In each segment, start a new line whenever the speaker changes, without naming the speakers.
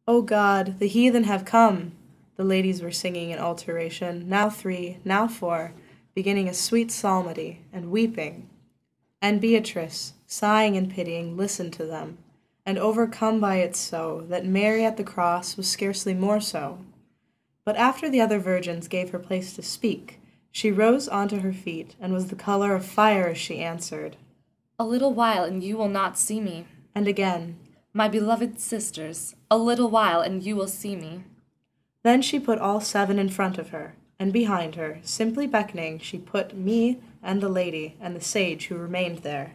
O God, the heathen have come! The ladies were singing in alteration, now three, now four, beginning a sweet psalmody, and weeping. And Beatrice, sighing and pitying, listened to them, and overcome by it so, that Mary at the cross was scarcely more so. But after the other virgins gave her place to speak, she rose onto her feet, and was the color of fire as she answered.
A little while, and you will not see me.
And again,
My beloved sisters, a little while, and you will see me.
Then she put all seven in front of her, and behind her, simply beckoning, she put me and the lady and the sage who remained there.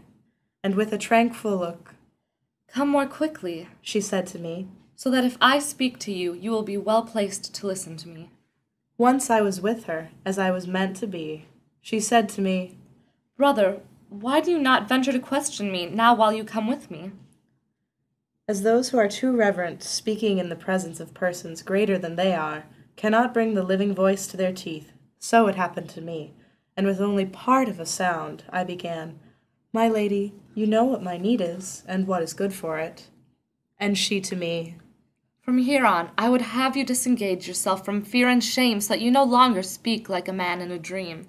And with a tranquil look,
Come more quickly,
she said to me,
so that if I speak to you, you will be well placed to listen to me.
Once I was with her, as I was meant to be. She said to me,
Brother, why do you not venture to question me now while you come with me?
As those who are too reverent, speaking in the presence of persons greater than they are, cannot bring the living voice to their teeth, so it happened to me, and with only part of a sound, I began, My lady, you know what my need is, and what is good for it. And she to me,
From here on, I would have you disengage yourself from fear and shame so that you no longer speak like a man in a dream.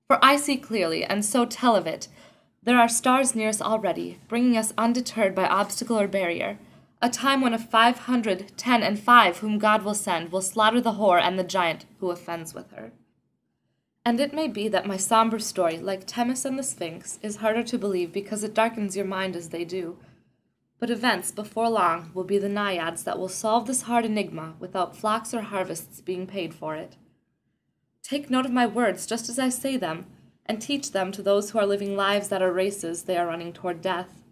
For I see clearly, and so tell of it. There are stars near us already, bringing us undeterred by obstacle or barrier. A time when of 500, 10 and 5 whom God will send will slaughter the whore and the giant who offends with her. And it may be that my somber story, like Themis and the Sphinx, is harder to believe because it darkens your mind as they do. But events, before long, will be the naiads that will solve this hard enigma without flocks or harvests being paid for it. Take note of my words just as I say them, and teach them to those who are living lives that are races they are running toward death.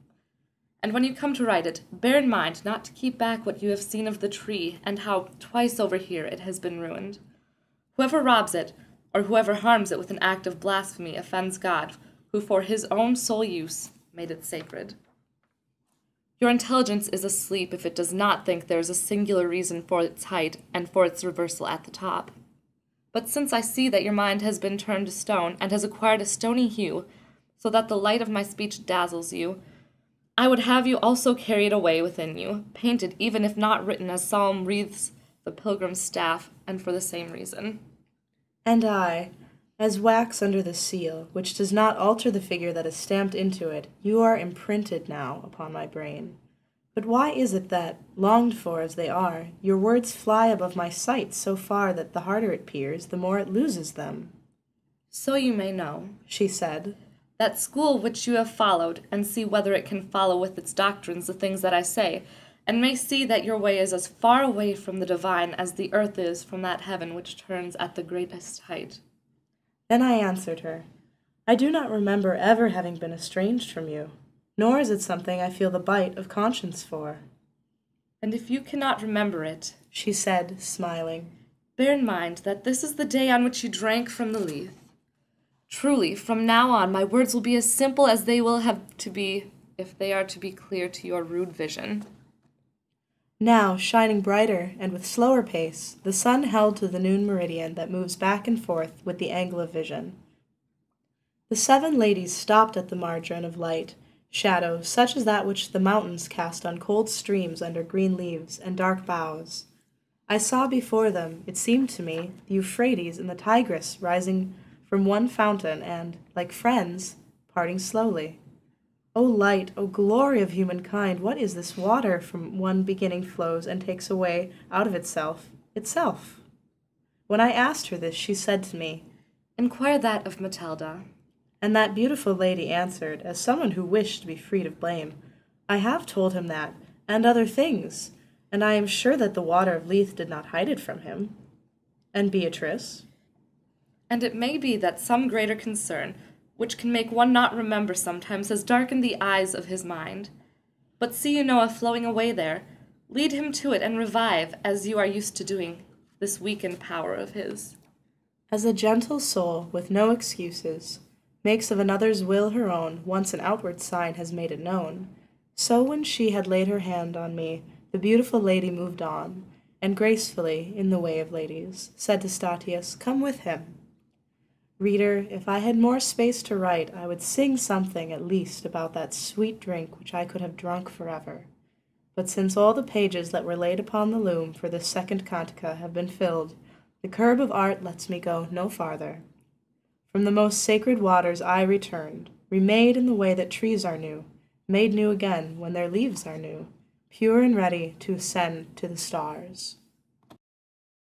And when you come to write it, bear in mind not to keep back what you have seen of the tree, and how twice over here it has been ruined. Whoever robs it, or whoever harms it with an act of blasphemy, offends God, who for his own sole use made it sacred. Your intelligence is asleep if it does not think there is a singular reason for its height and for its reversal at the top. But since I see that your mind has been turned to stone and has acquired a stony hue, so that the light of my speech dazzles you, I would have you also carry it away within you, painted even if not written as solemn wreaths the pilgrim's staff, and for the same reason.
And I, as wax under the seal, which does not alter the figure that is stamped into it, you are imprinted now upon my brain. But why is it that, longed for as they are, your words fly above my sight so far that the harder it peers, the more it loses them?
So you may know,
She said,
that school which you have followed, and see whether it can follow with its doctrines the things that I say, and may see that your way is as far away from the divine as the earth is from that heaven which turns at the greatest height.
Then I answered her, I do not remember ever having been estranged from you, nor is it something I feel the bite of conscience for.
And if you cannot remember it,
She said, smiling,
bear in mind that this is the day on which you drank from the Lethe. Truly, from now on my words will be as simple as they will have to be if they are to be clear to your rude vision.
Now, shining brighter and with slower pace, the sun held to the noon meridian that moves back and forth with the angle of vision. The seven ladies stopped at the margin of light, shadow such as that which the mountains cast on cold streams under green leaves and dark boughs. I saw before them, it seemed to me, the Euphrates and the Tigris rising from one fountain and, like friends, parting slowly. O light, O glory of humankind, what is this water from one beginning flows and takes away out of itself, itself? When I asked her this, she said to me,
Inquire that of Matilda.
and that beautiful lady answered, as someone who wished to be freed of blame, I have told him that, and other things, and I am sure that the water of Lethe did not hide it from him. And Beatrice?
And it may be that some greater concern, which can make one not remember sometimes, has darkened the eyes of his mind. But see you Noah flowing away there. Lead him to it and revive, as you are used to doing, this weakened power of his.
As a gentle soul, with no excuses, makes of another's will her own, once an outward sign has made it known, so when she had laid her hand on me, the beautiful lady moved on, and gracefully, in the way of ladies, said to Statius, Come with him. Reader, if I had more space to write, I would sing something at least about that sweet drink which I could have drunk forever. But since all the pages that were laid upon the loom for this second cantica have been filled, the curb of art lets me go no farther. From the most sacred waters I returned, remade in the way that trees are new, made new again when their leaves are new, pure and ready to ascend to the stars.